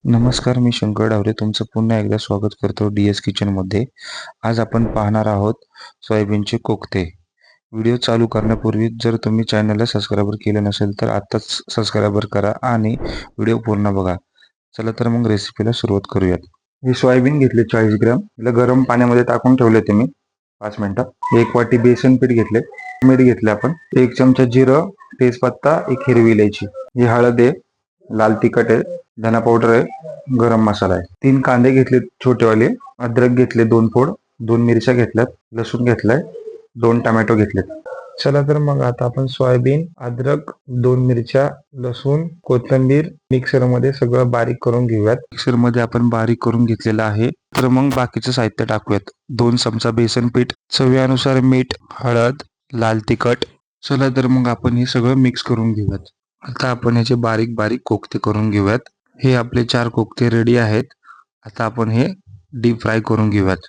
नमस्कार, मी शंकर डावरे तुमचं पुन्हा एकदा स्वागत करतो DS किचनमध्ये. आज आपण पाहणार आहोत सोयाबीनचे कोफ्ते. व्हिडिओ चालू करण्यापूर्वी जर तुम्ही चॅनलला सबस्क्राईब केलं नसेल तर आत्ताच सबस्क्राईब करा आणि व्हिडिओ पूर्ण बघा. चला तर मग रेसिपीला सुरुवात करूयात. हे सोयाबीन घेतले 40 ग्राम. याला गरम पाण्यामध्ये टाकून ठेवले ते मी 5 मिनिटं. 1 वाटी बेसन पीठ घेतले, मीठ घेतले आपण, 1 चमचा जिरं, तेजपत्ता, 1 हिरवी इलायची, ही हळद आहे, लाल तिखट आहे, धना पावडर आहे, गरम मसाला आहे, 3 कांदे घेतले छोटेवाले, अद्रक घेतले 2 फोड, 2 मिरच्या घेतल्यात, लसूण घेतलाय, 2 टोमॅटो घेतलेत. चला तर मग आता आपण सोयाबीन, अद्रक, 2 मिरच्या, लसूण, कोथिंबीर मिक्सर मध्ये सगळं बारीक करून घेऊयात. मिक्सर मध्ये आपण बारीक करून घेतलेलं आहे. तर मग बाकीचं साहित्य टाकूयात. 2 चमचा बेसन पीठ, चवीनुसार मीठ, हळद, लाल तिखट. चला तर मग आपण हे सगळं मिक्स करून घेऊयात. आता आपण याचे बारीक बारीक कोफ्ते करून घेऊयात. हे आपले 4 कोफ्ते रेडी आहेत. आता आपण हे डीप फ्राय करून घेऊयात.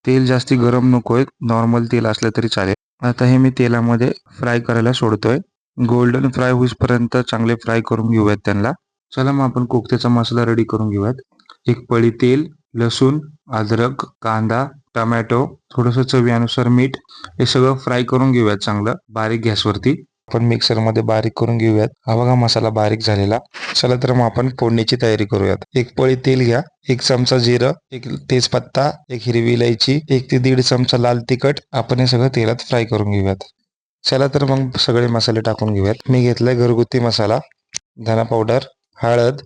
तेल जास्ती गरम नकोय, नॉर्मल तेल असलं तरी चालेल. आता हे मी तेलामध्ये फ्राय करायला सोडतोय. गोल्डन फ्राय होईपर्यंत चांगले फ्राय करून घेऊयात त्यांना. चला मग आपण कोफ्त्याचा मसाला रेडी करून घेऊयात. 1 पळी तेल, लसूण, अद्रक, कांदा, टोमॅटो, थोडंसं चवीनुसार मीठ, हे सगळं फ्राय करून घेऊयात चांगलं बारीक गॅसवरती. आपण मिक्सर मध्ये बारीक करून घेऊयात. हा बघा मसाला बारीक झालेला. चला तर मग आपण फोडणीची तयारी करूयात. 1 पळी तेल घ्या, 1 चमचा जिरं, 1 तेजपत्ता, 1 हिरवी इलायची, 1 ते 1.5 चमचा लाल तिखट. आपण हे सगळं तेलात फ्राय करून घेऊयात. चला तर मग सगळे मसाले टाकून घेऊयात. मी घेतलाय घरगुती मसाला, धना पावडर, हळद.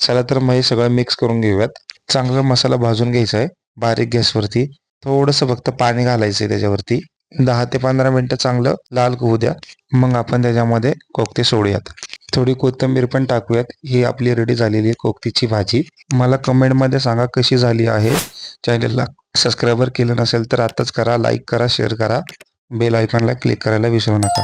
चला तर मग हे सगळं मिक्स करून घेऊयात. चांगला मसाला भाजून घ्यायचा आहे बारीक गॅसवरती. थोडंसं फक्त पाणी घालायचंय त्याच्यावरती. 10 ते 15 मिनिटं चांगलं लाल होऊ द्या. मग आपण त्याच्यामध्ये कोफ्ते सोडूयात. थोडी कोथिंबीर पण टाकूयात. ही आपली रेडी झालेली आहे कोफ्तीची भाजी. मला कमेंटमध्ये सांगा कशी झाली आहे. चॅनलला सबस्क्राईबर केलं नसेल तर आताच करा, लाईक करा, शेअर करा, बेल आयकॉनला क्लिक करायला विसरू नका.